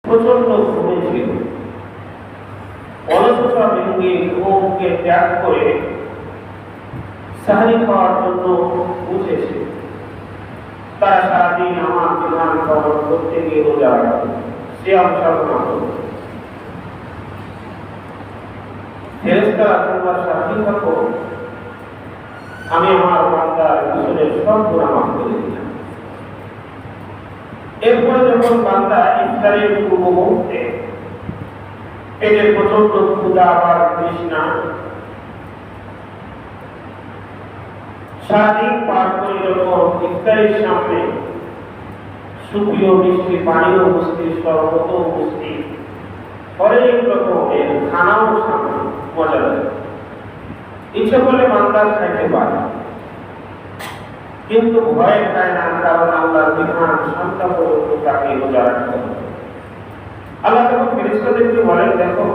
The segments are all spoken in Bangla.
প্রচন্ড ঘুমে ছিল। অলসতা ভেঙে ঘুমকে ত্যাগ করে সাহারি খাওয়ার জন্য উঠেছে। তারা সারাদিন আমার বিধান পালন করতে গিয়ে রোজা রাখে, সিয়াম সাধনা করে। ফেরেশতারা তোমরা সাক্ষী থাকো, আমি আমার বান্দার পিছনের সব গুনাহ মাফ করে দিলাম। এরপরে যখন বান্দা ইফতারের পূর্ব মুহূর্তে পেটের প্রচন্ড ক্ষুধা আবার তৃষ্ণা, সারাদিন পার করে যখন ইফতারের সামনে সুপ্রিয় মিষ্টি পানীয় উপস্থিত, শরবত উপস্থিত, হরেক রকমের খানাও সামনে, মজা লাগে। ইচ্ছে করলে বান্দা খাইতে পারে, কিন্তু ভয় খায় না, কারণ আল্লাহর বিধান সন্তান পর্যন্ত তাকে রোজা রাখতে হবে। আল্লাহ তখন ফেরেশতাদেরকে বলেন, দেখো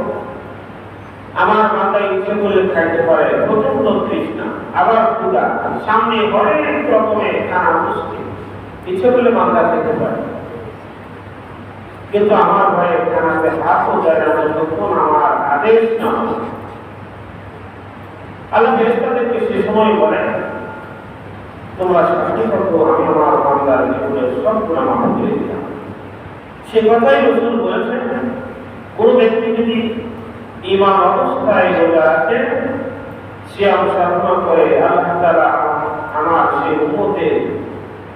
আমার বান্দা ইচ্ছে করলে খাইতে পারে, প্রচন্ড তৃষ্ণা আবার ক্ষুধা, সামনে অনেক রকমের খানা উপস্থিত, ইচ্ছে করলে বান্দা খেতে পারে, কিন্তু আমার ভয়ে খানাতে হাতও যায় না যতক্ষণ আমার আদেশ না হয়। আল্লাহ ফেরেশতাদেরকে সে সময় বলেন, তোমরা সাক্ষী থাকো, আমি আমার বান্দার জীবনের সব গুনাহ মাফ করে দিলাম। সে কথাই রাসূল বলেছেন, কোন ব্যক্তি যদি ঈমান অবস্থায় রোজা রাখে, সিয়াম সাধনা করে, আল্লাহ তাআলা আমার সেই উম্মতের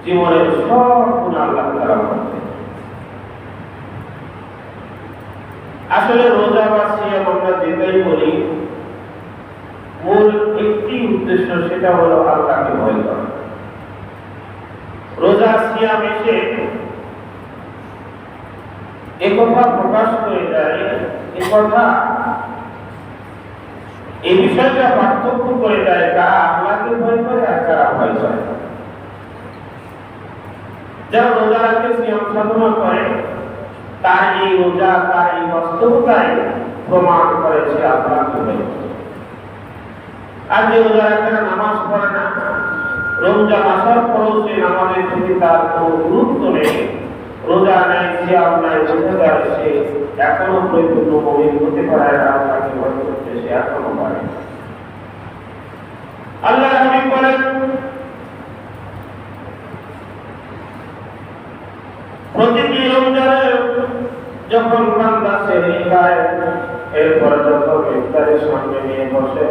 জীবনের সব গুনাহ আল্লাহ তাআলা মাফ করে দেন। আসলে রোজা বা সিয়াম আমরা যেটাই বলি, মূল একটি উদ্দেশ্য, সেটা হলো আল্লাহকে ভয় করা। রোজা সিয়াম এসে একথা প্রকাশ করে দেয়, একথা এই বিষয়টা পার্থক্য করে দেয়, কারা আল্লাহকে ভয় করে আর কারা ভয় করে। যারা রোজা রাখে, সিয়াম সাধনা করে, তার এই রোজা, তার এই বাস্তবতায় প্রমাণ করেছে আল্লাহকে ভয় করে। আর যে রোজা রাখে না, নামাজ পড়ে না, রমজান আসার পরেও সে নামাজের প্রতি তার কোনো গুরুত্ব নেই, রোজা নেই, সিয়াম নাই, বোঝা যায় সে এখনো পরিপূর্ণ মুমিন হতে পারে না, আল্লাহকে ভয় করতে সে এখনো পারে। আল্লাহ হাবিব বলেন, প্রতিটি রমজানে যখন বান্দা সেহরি খায়, এরপরে যখন ইফতারের সামনে নিয়ে বসে,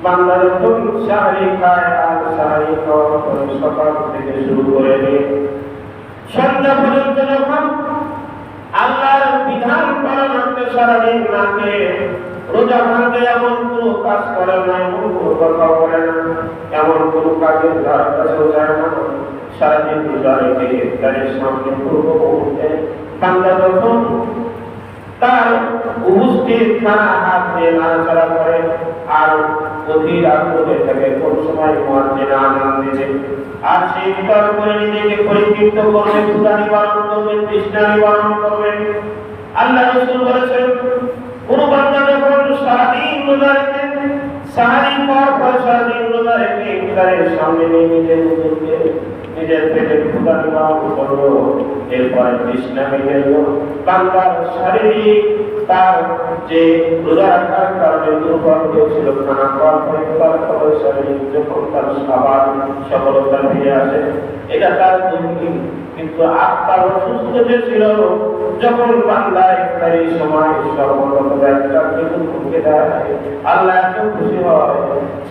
বান্দা যখন সাহরি খায়, আর সাহরি খাওয়ার পরে সকাল থেকে শুরু করে নিয়ে সন্ধ্যা পর্যন্ত যখন আল্লাহর বিধান পালনার্থে সারাদিন না খেয়ে রোজা ভাঙতে এমন কোনো কাজ করে না, এমন কোনো কথা বলে না, এমন কোনো কাজের ধার কাছেও যায় না, সারাদিন রোজা রেখে ইফতারের সামনে পূর্ব মুহূর্তে বান্দা যখন তার উপস্থিত খানা হাত দিয়ে নাড়াচাড়া করে, আর অধীর আগ্রহে থাকে কোন সময় মুয়াজ্জিন আযান দিবে, আর সেই ইফতার করে নিজেকে পরিতৃপ্ত করবে, ক্ষুধা নিবারণ করবে, তৃষ্ণা নিবারণ করবে। আল্লাহ রাসূল বলেছেন, কোন বান্দা যখন সারাদিন রোজা রেখে, সাহারি খাওয়ার পর সারাদিন রোজা রেখে ইফতারের সামনে নিয়ে নিজের পেটের ক্ষুধা নিবারণ করলো, এরপরে তৃষ্ণা মিটে গেল, বান্দার শারীরিক তার যে রোজা রাখার কারণে দুর্বল হয়েছিল, খানা খাওয়ার পরে তার শারীরিক যখন তার আবার সফলতা ফিরে আসে, এটা তার দৈনিক। কিন্তু আত্মার অসুস্থ যে ছিল, যখন বান্দা ইফতারের সময় সর্বপ্রথম একটা খেজুর মুখে দেয়, আল্লাহ এত খুশি হয়,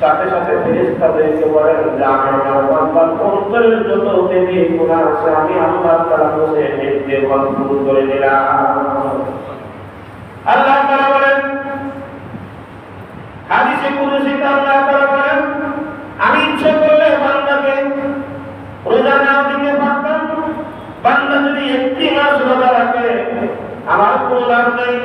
সাথে সাথে ফেরেশতাদেরকে বলেন যে আমি আমার বান্দার অন্তরের যত দেবী গুনাহ আছে, আমি আল্লাহ তাআলা বসে নিজে মাফ করে দিলাম। আল্লাহ তাআলা বলেন, হাদিসে কুদসিতে আল্লাহ তাআলা বলেন, আমি ইচ্ছা করলে বান্দাকে রোজা নাও দিতে পারতাম, বান্দা যদি একটি মাস রোজা রাখে আমার কোনো লাভ নেই,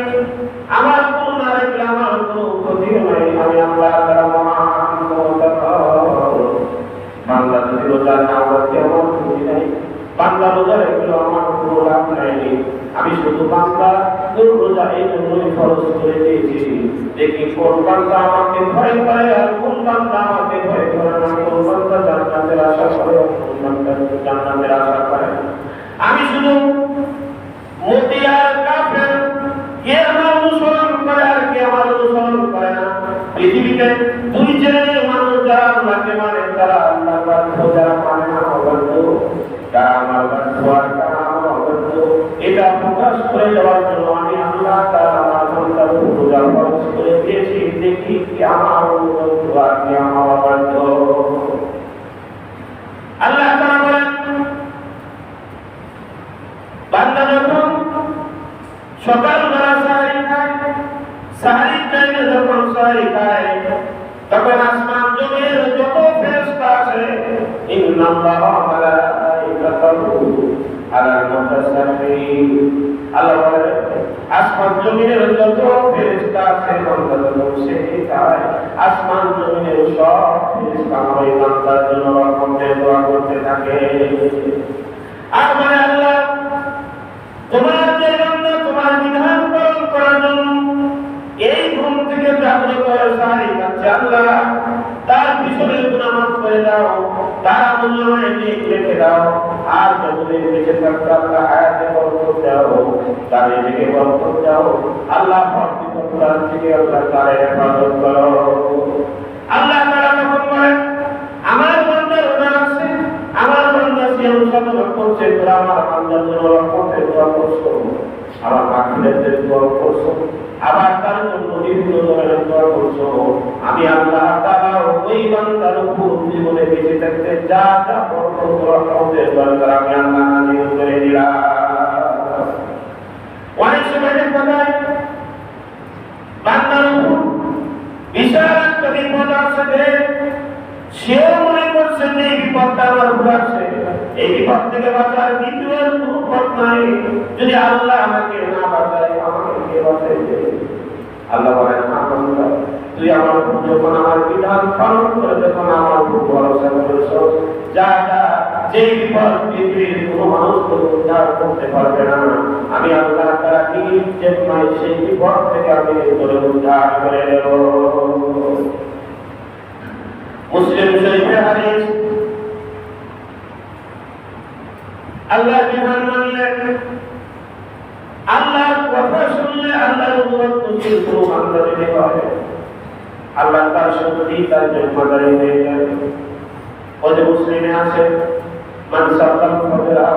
আমার কোনো না রাখলে আমার কোনো ক্ষতি নেই, আমি আল্লাহ তাআলা মহান ক্ষমতাধর। বান্দা যদি রোজা নাও রাখে আমার ক্ষতি নেই, বান্দা রোজা রাখলেও আমার কোনো লাভ নেই। আমি শুধু বান্দা রোজা এই জন্যই ফরজ করে দিয়েছি, দেখি কোন বান্দা আমাকে ভয় করে আর কোন বান্দা আমাকে ভয় করে না, কোন বান্দা জান্নাতের আশা করে আর কোন বান্দা জান্নাতের আশা করে। আমি শুধু মতিয়া এটা প্রকাশ করে দেওয়ার জন্য আমি আল্লাহ তাআলা আমার বান্দার রোজা ফরজ করে দিয়েছি, দেখি কি আমার অনুরোধ আর কি আমার বাধ্য। আল্লাহ তাআলা বলেন, বান্দা যখন সকালবেলা সাহরি খায়, সাহরির টাইমে যখন সাহরি খায়, তখন আসমান জমির যত ফেরেশতা আছে, ইন্নাল্লাহা ওয়া মালাইকাতাহু আলাল মুতাসাফফিন, আল্লাহ বলেন আসমান জমিনের যত ফেরেশতা আছে বান্দা যখন সেজদা খায়, আসমান জমিনের সব ফেরেশতা ওই বান্দার জন্য রহমতের দোয়া করতে থাকে। আর বলে আল্লাহ, তোমার যে বান্দা তোমার বিধান পালন করার জন্য এই ঘুম থেকে জাগ্রত হয়ে সাহারি খাচ্ছে, আল্লাহ তার পিছনে গুনাহ মাফ করে দাও, তার আমলনামায় নেক লিখে দাও, আর যতদিন বেঁচে থাকতে আল্লাহ হায়াতে বরকত দাও, তার রিজিকে বরকত দাও, আল্লাহ ভক্তি করার থেকে আল্লাহ তার হেফাজত করো। আল্লাহ তাআলা তখন বলেন, আমার বান্দা রোজা রাখছে, আমার বান্দা সিয়াম সাধনা করছে, তোরা আমার বান্দার জন্য রহমতের দোয়া করছো, আমার মাগফিরাতের দোয়া করছো, আবার তার জন্য বিভিন্ন ধরনের দোয়া করছো, আমি আল্লাহ তাআলা ওই বান্দার উপর জীবনে বেঁচে থাকতে যা যা বরকত রহমতের দরকার আমি আল্লাহ নাযিল করে দিলাম। অনেক সময় দেখা যায় বান্দার উপর বিশাল একটা বিপদ আসছে, সেও মনে করছে যে এই বিপদটা আমার উপর আসছে, এই বিপদ থেকে বাঁচার দ্বিতীয় কোনো পথ নাই, যদি আল্লাহ আমাকে না বাঁচায় আমাকে কে বাঁচাইবে? আল্লাহ বলেন, বান্দা তুই আমার উপর যখন আমার বিধান পালন করে যখন আমার উপর ভরসা করেছ, যা যা যে বিপদ পৃথিবীর কোনো মানুষ তোকে উদ্ধার করতে পারবে না, আমি আল্লাহ তাআলা নিজ জিম্মায় সেই বিপদ থেকে আমি তোকে উদ্ধার করে দেব। মুসলিম শরীফের হাদিস, আল্লাহর বিধান মানলে, আল্লাহর কথা শুনলে, আল্লাহর অনুরোধ করলে কোনো বান্দা যদি হয়, আল্লাহ তার সত্যি তার জিম্মাদারি হয়ে যায়। ওদের মুসলিমে আছে, মান সাল্লাল ফজরা,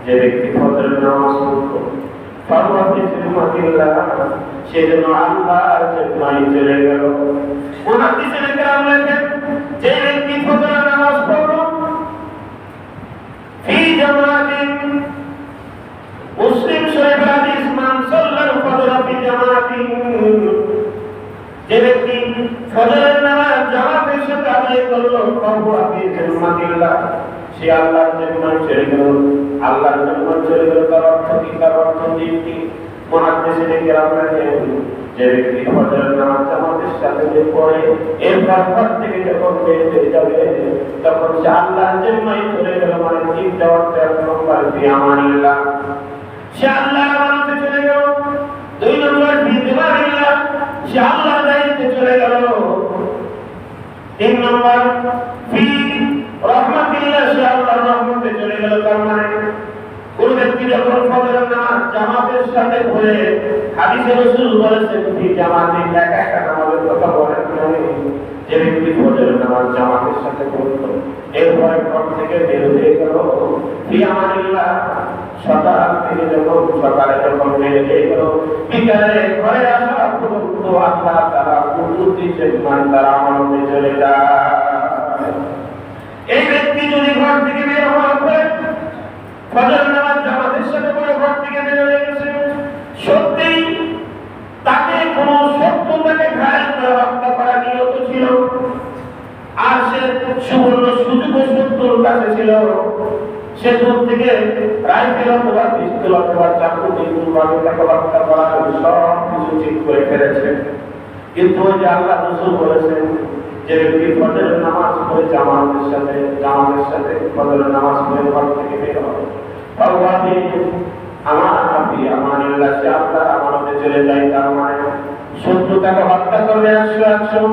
যে ব্যক্তি ফজরের নামাজ পড়লো, ফাহুয়া ফি জিম্মাতিল্লাহ, সেজন্য আল্লাহর জিম্মায় চলে গেল। মুহাদ্দিসিন কেরাম লেখেন, যে ব্যক্তি ফজরের নামাজ পড়লো ফি জামাতিন, মুসলিম শরীফের হাদিস, মান সাল্লাল ফজরা ফি জামাতিন, যে ব্যক্তি ফজরের নামাজ জামাতের সাথে আদায় করলো, ফাহুয়া ফি জিম্মাতিল্লাহ, সে আল্লাহর জিম্মায় চলে গেল। আল্লাহর জিম্মায় চলে গেল তার অর্থ কি? তার অর্থ কি? মুহাদ্দিসিন কেরাম লেখেন, যে ব্যক্তি ফজরের নামাজ জামাতের সাথে পড়ে এরপর ঘর থেকে যখন বের হয়ে যাবে, তখন সে আল্লাহর জিম্মায় চলে গেল। মানে তিনটা অর্থ, এক নম্বর ফি আমানিল্লাহ, সে আল্লাহর আমানতে চলে গেল। দুই নম্বর ফি জিমানিল্লাহ, সে আল্লাহর দায়িত্বে চলে গেল। তিন নম্বর ফি রহমাতিল্লাহ, সে আল্লাহর রহমতে চলে গেল। তার মানে কোন ব্যক্তি যখন ফজরের নামাজ জামাতের সাথে পড়ে, হাদিসে রাসূল বলেছেন ফি জামাতে, একা একা নামাজের কথা বলেন নাই, যে ব্যক্তি ফজরের নামাজ জামাতের সাথে পড়লো, এরপর ঘর থেকে বের হয়ে গেল, ফি আমানিল্লাহ, সকাল থেকে যখন সকালে যখন বের হয়ে গেল, বিকালে ঘরে আসা পর্যন্ত আল্লাহ তাআলা কুদরতি জিম্মায় তার আমানতে চলে যায়। এই ব্যক্তি যদি ঘর থেকে বের হওয়ার পরে ফজরের নামাজ জামাতের সাথে পড়ে ঘর থেকে বের হয়ে গেছে, সত্যি তাকে কোন শত্রুতাকে ঘায়েল করে হত্যা করা নিয়ত ছিল, আর সে সুবর্ণ সুযোগ শত্রুর কাছে ছিল, সে দূর থেকে রাইফেল অথবা পিস্তল অথবা চাকু দিয়ে তাকে হত্যা করা সব কিছু ঠিক করে ফেলেছে। কিন্তু ওই যে আল্লাহ রাসূল বলেছেন, যে ব্যক্তি ফজরের নামাজ পড়ে জামাতের সাথে ফজরের নামাজ পড়ে ঘর থেকে বের হয়, আমানিল্লাহ, সে আল্লাহর আমানতে চলে যায়। তার মানে শত্রু তাকে হত্যা করবে 100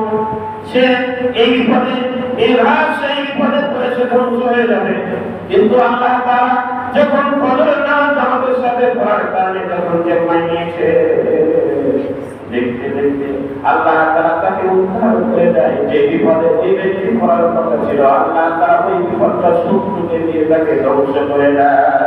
সে এই বিপদে সেই বিপদে পড়ে সে ধ্বংস হয়ে যাবে। কিন্তু আল্লাহ তাআলা যখন ফজরের নামাজ জামাতের সাথে পড়ার কারণে যখন জিম্মায় নিয়েছে, দেখতে দেখতে আল্লাহ তাআলা তাকে উদ্ধার করে দেয়। যে বিপদে ওই ব্যক্তি পড়ার কথা ছিল, আল্লাহ তাআলা ওই বিপদটা শত্রুকে দিয়ে তাকে ধ্বংস করে দেয়।